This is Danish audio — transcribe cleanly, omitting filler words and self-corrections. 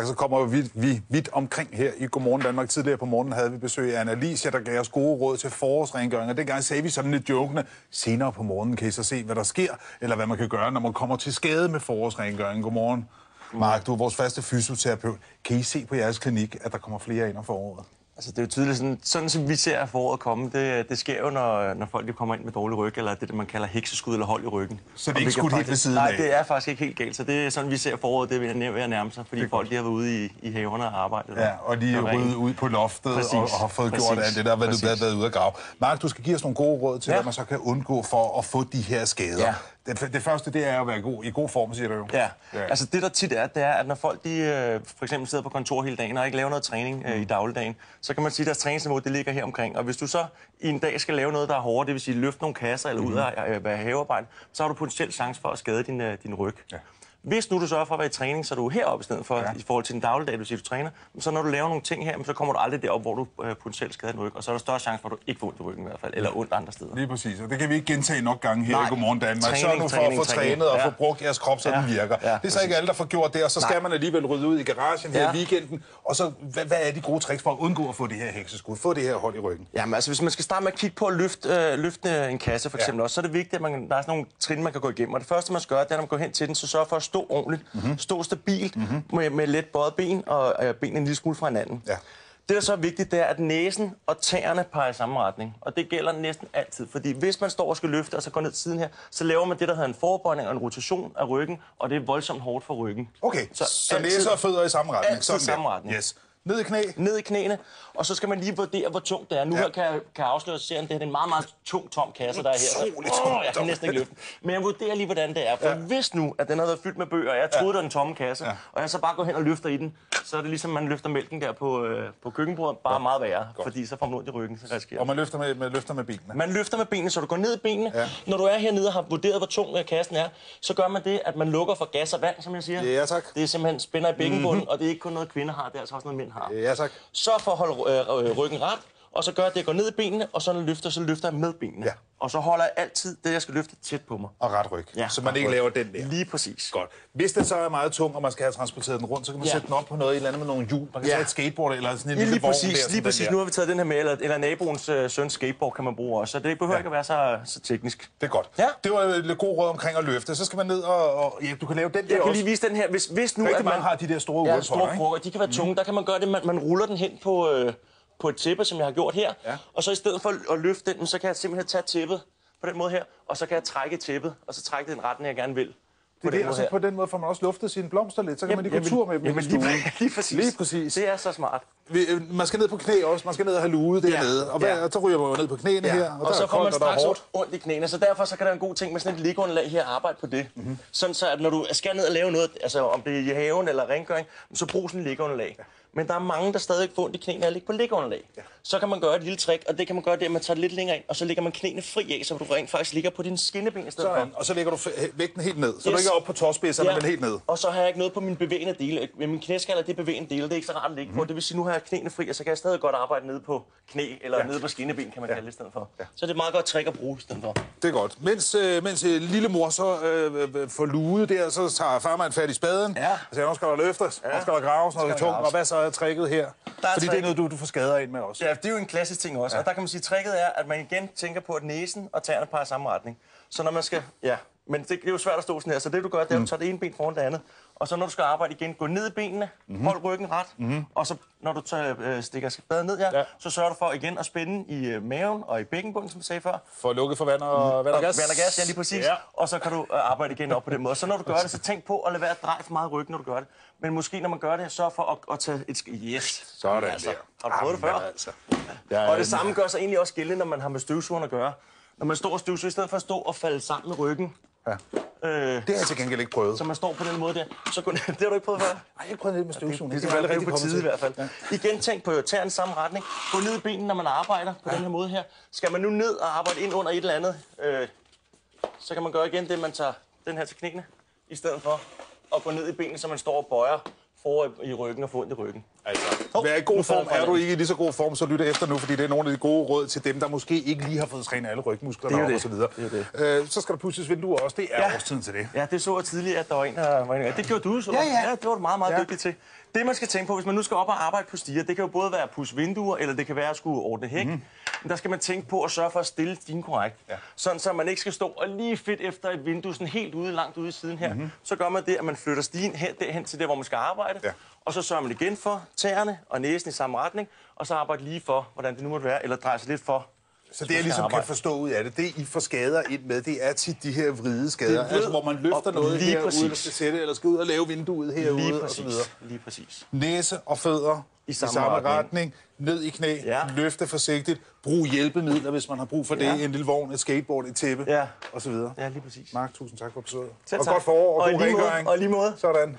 Så kommer vi vidt omkring her i Godmorgen Danmark. Tidligere på morgenen havde vi besøg af Anna-Alicia, der gav os gode råd til forårsrengøring. Og dengang sagde vi sådan lidt jokende, senere på morgenen kan I så se, hvad der sker, eller hvad man kan gøre, når man kommer til skade med forårsrengøring. Godmorgen. Mark, du er vores faste fysioterapeut. Kan I se på jeres klinik, at der kommer flere ind om foråret? Altså, det er jo tydeligt, sådan som vi ser foråret komme, det sker jo, når folk kommer ind med dårlig ryg, eller det, man kalder hekseskud eller hold i ryggen. Så det er ikke skudt helt ved siden af? Nej, det er faktisk ikke helt galt. Så det er sådan, vi ser foråret, det er ved at nærme sig, fordi folk de har været ude i haverne og arbejdet. Ja, og de er ryddet ud på loftet og har fået gjort alt det der, hvad du har været ude at grave. Mark, du skal give os nogle gode råd til, hvad man så kan undgå for at få de her skader. Ja. Det første, det er at være i god form, siger du jo. Ja, altså det der tit er, det er, at når folk de for eksempel sidder på kontor hele dagen og ikke laver noget træning i dagligdagen, så kan man sige, at deres træningsniveau det ligger her omkring. Og hvis du så i en dag skal lave noget, der er hårdere, det vil sige løfte nogle kasser eller ud af havearbejde, så har du potentielt chance for at skade din ryg. Ja. Hvis nu du sørger for at være i træning, så er du heroppe i stedet for, i forhold til den dagligdag, du siger, du træner, så når du laver nogle ting her, så kommer du aldrig derop, hvor du potentielt skader din ryg, og så er der større chance for, at du ikke får ondt i ryggen i hvert fald, eller ondt andre steder. Lige præcis, og det kan vi ikke gentage nok gange her i Godmorgen Danmark. Sørg nu for at få trænet og få brugt jeres krop, så den virker. Ja, det er så ikke alle, der får gjort det, og så skal man alligevel rydde ud i garagen her i weekenden, og så, hvad er de gode tricks for at undgå at få det her hekseskud, få det her hold i ryggen? Jamen altså, hvis man skal starte med at kigge på at løfte en kasse for eksempel også, så er det vigtigt, at der er sådan nogle trin, man kan gå igennem, og det første, man skal gøre, det er, når man går hen til den, så sørg for at stå ordentligt. Stå stabilt med let bøjet ben og benene en lille smule fra hinanden. Ja. Det, der så er vigtigt, det er, at næsen og tæerne peger i samme retning. Og det gælder næsten altid. Fordi hvis man står og skal løfte, og så går ned til siden her, så laver man det, der hedder en forbøjning og en rotation af ryggen, og det er voldsomt hårdt for ryggen. Okay, så næse og fødder i samme retning? Altid i samme retning. Yes. Ned i knæ? Ned i knæene, og så skal man lige vurdere, hvor tungt det er. Nu her kan jeg afsløre serien, det er en meget, meget tung, tom kasse, der er her. Jeg kan næsten ikke løfte. Men jeg vurderer lige, hvordan det er. For hvis nu, at den har været fyldt med bøger, og jeg troede, det var en tomme kasse, og jeg så bare går hen og løfter i den, så er det ligesom, man løfter mælken der på køkkenbordet, bare meget værre. Fordi så får man ondt i ryggen, så risikerer. Og man løfter med benene? Man løfter med benene, så du går ned i benene. Ja. Når du er hernede og har vurderet, hvor tung kassen er, så gør man det, at man lukker for gas og vand, som jeg siger. Ja, tak. Det er simpelthen spænder i bækkenbunden, og det er ikke kun noget, kvinder har, det er altså også noget, mænd har. Ja, tak. Så for at holde ryggen ret, og så gør jeg det, jeg går ned i benene, og så når jeg løfter, så løfter jeg med benene. Ja. Og så holder jeg altid det, jeg skal løfte, tæt på mig. Og ret ryg, så man ikke laver den der. Lige præcis. Godt. Hvis den så er meget tung, og man skal have transporteret den rundt, så kan man sætte den op på noget, et eller andet med nogle hjul. Man kan tage et skateboard eller sådan en lille vogn der. Lige præcis. Nu har vi taget den her med, eller naboens søns skateboard kan man bruge også, så det behøver ikke at være så teknisk. Det er godt. Ja. Det var et god råd omkring at løfte. Så skal man ned og du kan lave den der Jeg kan lige vise den her. Hvis nu, at man har de der store krukker, de kan være tunge. Der kan man gøre det, man ruller den hen på et tæppe, som jeg har gjort her. Ja. Og så i stedet for at løfte den, så kan jeg simpelthen tage tæppet på den måde her, og så kan jeg trække tæppet, og så trække den retning, jeg gerne vil. På den måde får man også luftet sine blomster lidt, så kan man lige gå tur med dem. Lige præcis. Det er så smart. Man skal ned på knæ også, man skal ned og have luet dernede, og så ryger man jo ned på knæene her, og så får man straks ondt i knæene, så derfor så kan der en god ting med sådan et liggeunderlag her at arbejde på det. Sådan så, at når du skal ned og lave noget, altså om det er i haven eller rengøring, så brug sådan et liggeunderlag. Men der er mange, der stadig får ondt i knæene af at ligge på liggeunderlag. Så kan man gøre et lille trick, og det kan man gøre det, at man tager lidt længere ind, og så lægger man knæene fri af, så du rent faktisk ligger på dine skinneben i stedet for. Og så lægger du vægten helt ned, så du ikke er oppe på tåspidserne, men helt ned. Og så har jeg ikke noget på mine bevægende dele. Min knæskaller, det er bevægende dele, det er ikke så rart at ligge på. Det vil sige, nu har jeg knæene fri, og så kan jeg stadig godt arbejde nede på knæ, eller nede på skinneben, kan man kalde det i stedet for. Så det er et meget godt trick at bruge i stedet for. Det er godt. Mens lille mor så får luet der, så tager farmand fat i spaden. Og siger, nu skal der løftes, nu skal der graves noget tungt, og hvad så er tricket her? Fordi det er noget, du får skader ind med også. Ja, det er jo en klassisk ting også. Og der kan man sige, at tricket er, at man igen tænker på, at næsen og tæerne peger i samme retning. Så når man skal... Ja, men det er jo svært at stå sådan her. Så det du gør, det er, at du tager det ene ben foran det andet. Og så når du skal arbejde igen, gå ned i benene, hold ryggen ret. Og så når du stikker spaden ned her, så sørger du for igen at spænde i maven og i bækkenbunden, som jeg sagde før. For at lukke for vand og gas. Vand og gas, ja, lige præcis. Ja. Og så kan du arbejde igen op på den måde. Så når du gør det, så tænk på at lade være at dreje for meget ryggen, når du gør det. Men måske når man gør det, sørg for at tage et Sådan altså, der. Har du prøvet det før? Altså. Og det samme gør sig egentlig også gældende, når man har med støvsugeren at gøre. Når man står og støvsuger, i stedet for at stå og falde sammen med ryggen. Ja. Det har jeg til gengæld ikke prøvet. Så man står på den måde der. Så det har du ikke prøvet før? Nej, jeg har ikke prøvet det med støvsugeren. Det er allerede på tide i hvert fald. Ja. Igen, tænk på tæerne samme retning. Gå ned i benene, når man arbejder på den her måde her. Skal man nu ned og arbejde ind under et eller andet, så kan man gøre igen det, man tager den her til knæene, i stedet for at gå ned i benene, så man står og bøjer for i ryggen og få ondt i ryggen. Altså, vær i god form. Er du ikke i lige så god form, så lyt efter nu, fordi det er nogle af de gode råd til dem, der måske ikke lige har fået trænet alle rygmusklerne op og så videre. Så skal der pudses vinduer også. Det er årstiden til det. Ja, det så jeg tidligere, at der var en, der var en. Det gjorde du så. Ja, det var du meget, meget dygtig til. Det, man skal tænke på, hvis man nu skal op og arbejde på stiger, det kan jo både være at pudse vinduer, eller det kan være at skulle ordne hæk. Men der skal man tænke på at sørge for at stille stigen korrekt. Ja. Sådan, så man ikke skal stå og lige fedt efter et vindue, sådan helt ude, langt ude i siden her. Så gør man det, at man flytter stigen hen til der, hvor man skal arbejde. Ja. Og så sørger man igen for tæerne og næsen i samme retning, og så arbejde lige for, hvordan det nu måtte være, eller dreje sig lidt for. Så det, jeg ligesom kan forstå ud af det, det I får skader ind med, det er tit de her vride skader. Altså, hvor man løfter noget herude, der skal sætte, eller skal ud og lave vinduet herude, og så videre. Lige præcis. Næse og fødder i samme retning. Ned i knæ, løfte forsigtigt, brug hjælpemidler, hvis man har brug for det. En lille vogn, et skateboard, et tæppe, og så videre. Ja, lige præcis. Mark, tusind tak for besøget. Og godt forår, og god rengøring. Og lige måde. Sådan.